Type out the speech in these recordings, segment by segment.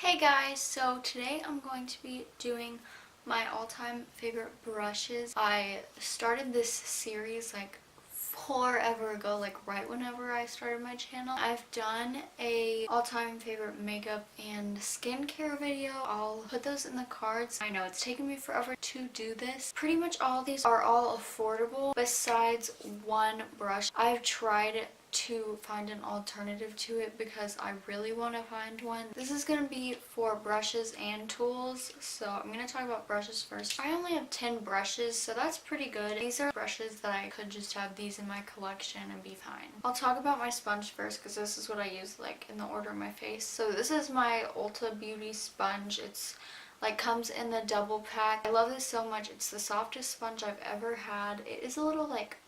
Hey guys, so today I'm going to be doing my all-time favorite brushes. I started this series like forever ago, like right whenever I started my channel. I've done a all-time favorite makeup and skincare video. I'll put those in the cards. I know it's taken me forever to do this. Pretty much all of these are all affordable besides one brush. I've tried to find an alternative to it because I really want to find one. This is going to be for brushes and tools, so I'm going to talk about brushes first. I only have 10 brushes, so that's pretty good. These are brushes that I could just have these in my collection and be fine. I'll talk about my sponge first because this is what I use like in the order of my face. So this is my Ulta Beauty sponge. It's like comes in the double pack. I love this so much. It's the softest sponge I've ever had. It is a little like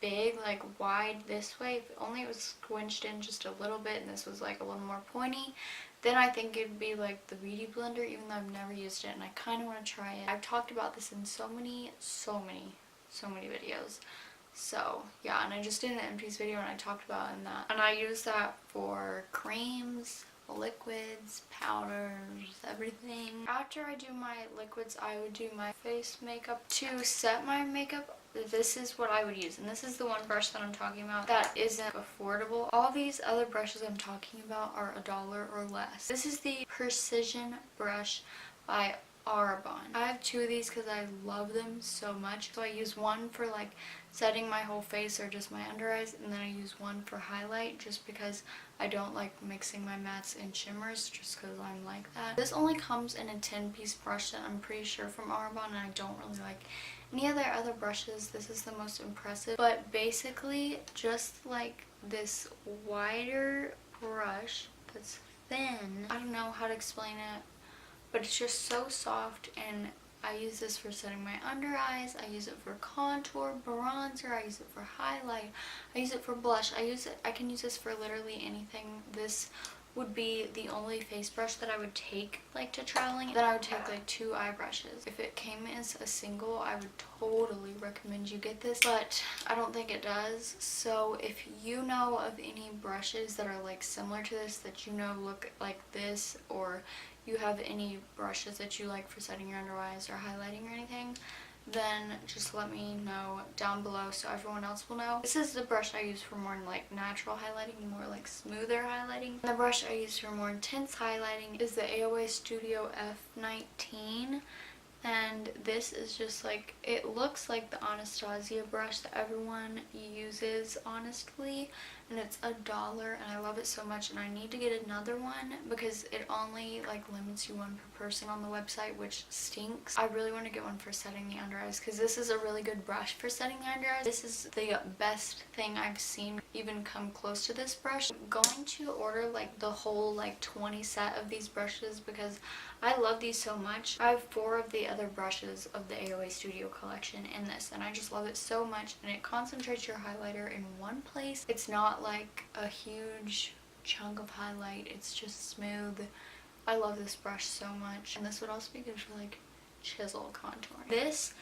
big, like wide this way. If only it was squinched in just a little bit and this was like a little more pointy, then I think it'd be like the Beauty Blender, even though I've never used it and I kind of want to try it. I've talked about this in so many videos. So yeah, and I just did an empties video and I talked about it in that. And I use that for creams, liquids, powders, everything. After I do my liquids, I would do my face makeup. To set my makeup, this is what I would use, and this is the one brush that I'm talking about that isn't affordable. All these other brushes I'm talking about are $1 or less. This is the Precision brush by Arbonne. I have two of these because I love them so much. So I use one for like setting my whole face or just my under eyes, and then I use one for highlight just because I don't like mixing my mattes and shimmers just because I'm like that. This only comes in a 10-piece brush that I'm pretty sure from Arbonne, and I don't really like any of their other brushes. This is the most impressive, but basically just like this wider brush that's thin. I don't know how to explain it, but it's just so soft, and I use this for setting my under eyes. I use it for contour, bronzer. I use it for highlight. I use it for blush. I can use this for literally anything. This would be the only face brush that I would take like to traveling. Then I would take like 2 eye brushes. If it came as a single, I would totally recommend you get this, but I don't think it does. So if you know of any brushes that are like similar to this, that you know look like this, or you have any brushes that you like for setting your under eyes or highlighting or anything, then just let me know down below so everyone else will know. This is the brush I use for more like natural highlighting, more like smoother highlighting. And the brush I use for more intense highlighting is the AOA Studio F19. And this is just like, it looks like the Anastasia brush that everyone uses, honestly, and it's $1, and I love it so much, and I need to get another one because it only like limits you one per person on the website, which stinks. I really want to get one for setting the under eyes because this is a really good brush for setting the under eyes. This is the best thing I've seen even come close to this brush. I'm going to order like the whole like 20 set of these brushes because I love these so much. I have 4 of the other brushes of the AOA Studio collection in this, and I just love it so much, and it concentrates your highlighter in one place. It's not like a huge chunk of highlight, it's just smooth. I love this brush so much, and this would also be good for like chisel contouring. This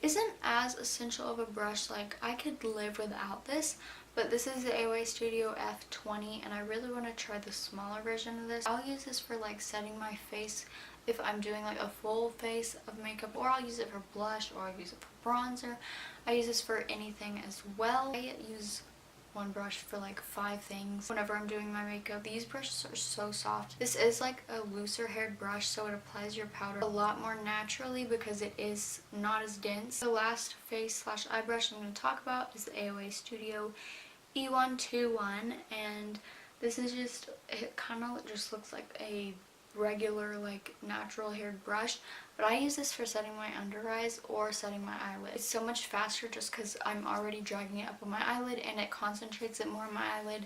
isn't as essential of a brush, like I could live without this, but this is the AOA Studio F20, and I really want to try the smaller version of this. I'll use this for like setting my face if I'm doing like a full face of makeup, or I'll use it for blush, or I'll use it for bronzer. I use this for anything as well. I use one brush for like 5 things whenever I'm doing my makeup. These brushes are so soft. This is like a looser haired brush, so it applies your powder a lot more naturally because it is not as dense. The last face / eye brush I'm going to talk about is the AOA Studio E121, and this is just, it kind of just looks like a regular like natural haired brush, but I use this for setting my under eyes or setting my eyelid. It's so much faster just because I'm already dragging it up on my eyelid, and it concentrates it more on my eyelid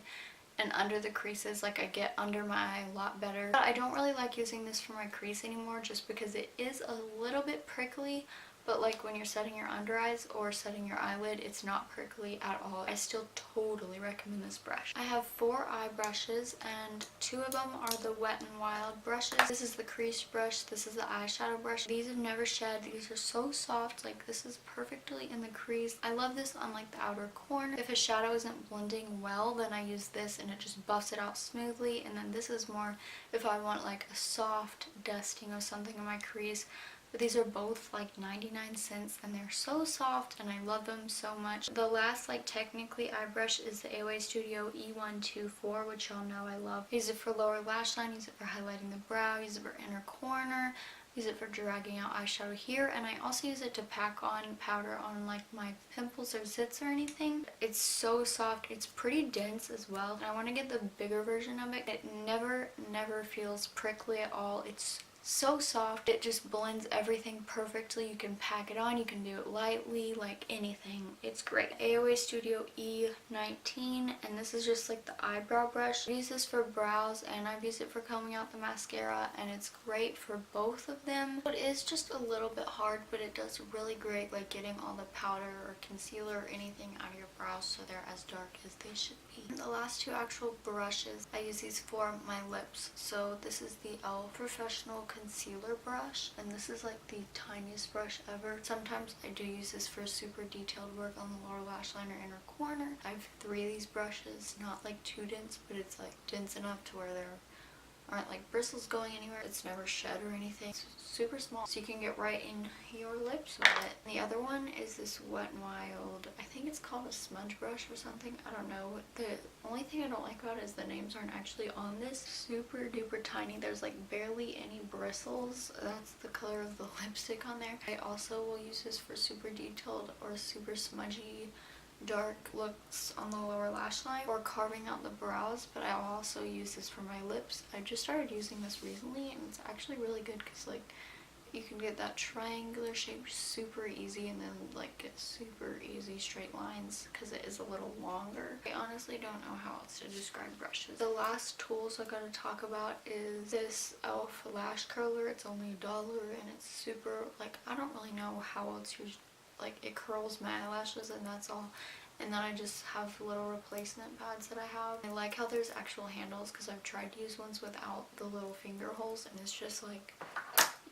and under the creases. Like I get under my eye a lot better. But I don't really like using this for my crease anymore just because it is a little bit prickly, but like when you're setting your under eyes or setting your eyelid, it's not prickly at all. I still totally recommend this brush. I have 4 eye brushes, and 2 of them are the Wet n Wild brushes. This is the Crease brush, this is the eyeshadow brush. These have never shed. These are so soft. Like, this is perfectly in the crease. I love this on like the outer corner. If a shadow isn't blending well, then I use this and it just buffs it out smoothly. And then this is more if I want like a soft dusting of something in my crease. But these are both like 99 cents and they're so soft and I love them so much. The last like technically eye brush is the AOA Studio E124, which y'all know I love. Use it for lower lash line, use it for highlighting the brow, use it for inner corner, use it for dragging out eyeshadow here, and I also use it to pack on powder on like my pimples or zits or anything. It's so soft. It's pretty dense as well, and I want to get the bigger version of it. It never feels prickly at all. It's so soft. It just blends everything perfectly. You can pack it on, you can do it lightly, like anything. It's great. AOA Studio E19, and this is just like the eyebrow brush. I use this for brows and I've used it for combing out the mascara, and it's great for both of them. It is just a little bit hard, but it does really great like getting all the powder or concealer or anything out of your brows so they're as dark as they should be. And the last 2 actual brushes, I use these for my lips. So this is the e.l.f. Professional Concealer brush, and this is like the tiniest brush ever. Sometimes I do use this for super detailed work on the lower lash line or inner corner. I have 3 of these brushes, not like too dense, but it's like dense enough to where there aren't like bristles going anywhere. It's never shed or anything. It's super small, so you can get right in your lips with it. And the other one is this Wet n Wild, I think it's called a smudge brush or something. I don't know. The only thing I don't like about it is the names aren't actually on this. Super duper tiny. There's like barely any bristles. That's the color of the lipstick on there. I also will use this for super detailed or super smudgy dark looks on the lower lash line or carving out the brows, but I'll also use this for my lips. I just started using this recently and it's actually really good because like you can get that triangular shape super easy and then like get super easy straight lines because it is a little longer. I honestly don't know how else to describe brushes. The last tools I gotta talk about is this e.l.f. Lash Curler. It's only $1 and it's super, like, I don't really know how else you like, it curls my eyelashes and that's all. And then I just have little replacement pads that I have. I like how there's actual handles because I've tried to use ones without the little finger holes and it's just like,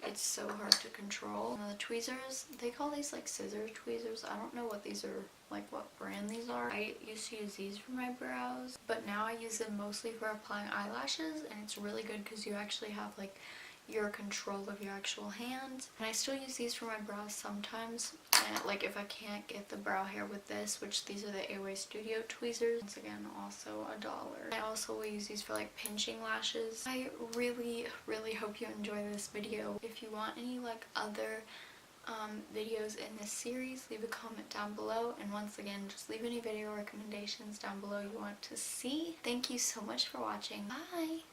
it's so hard to control. And the tweezers, they call these like scissor tweezers. I don't know what these are, like what brand these are. I used to use these for my brows, but now I use them mostly for applying eyelashes, and it's really good because you actually have like your control of your actual hands. And I still use these for my brows sometimes, and like if I can't get the brow hair with this, which these are the AOA Studio Tweezers, once again also $1. I also will use these for like pinching lashes. I really hope you enjoy this video. If you want any like other videos in this series, leave a comment down below, and once again just leave any video recommendations down below you want to see. Thank you so much for watching. Bye!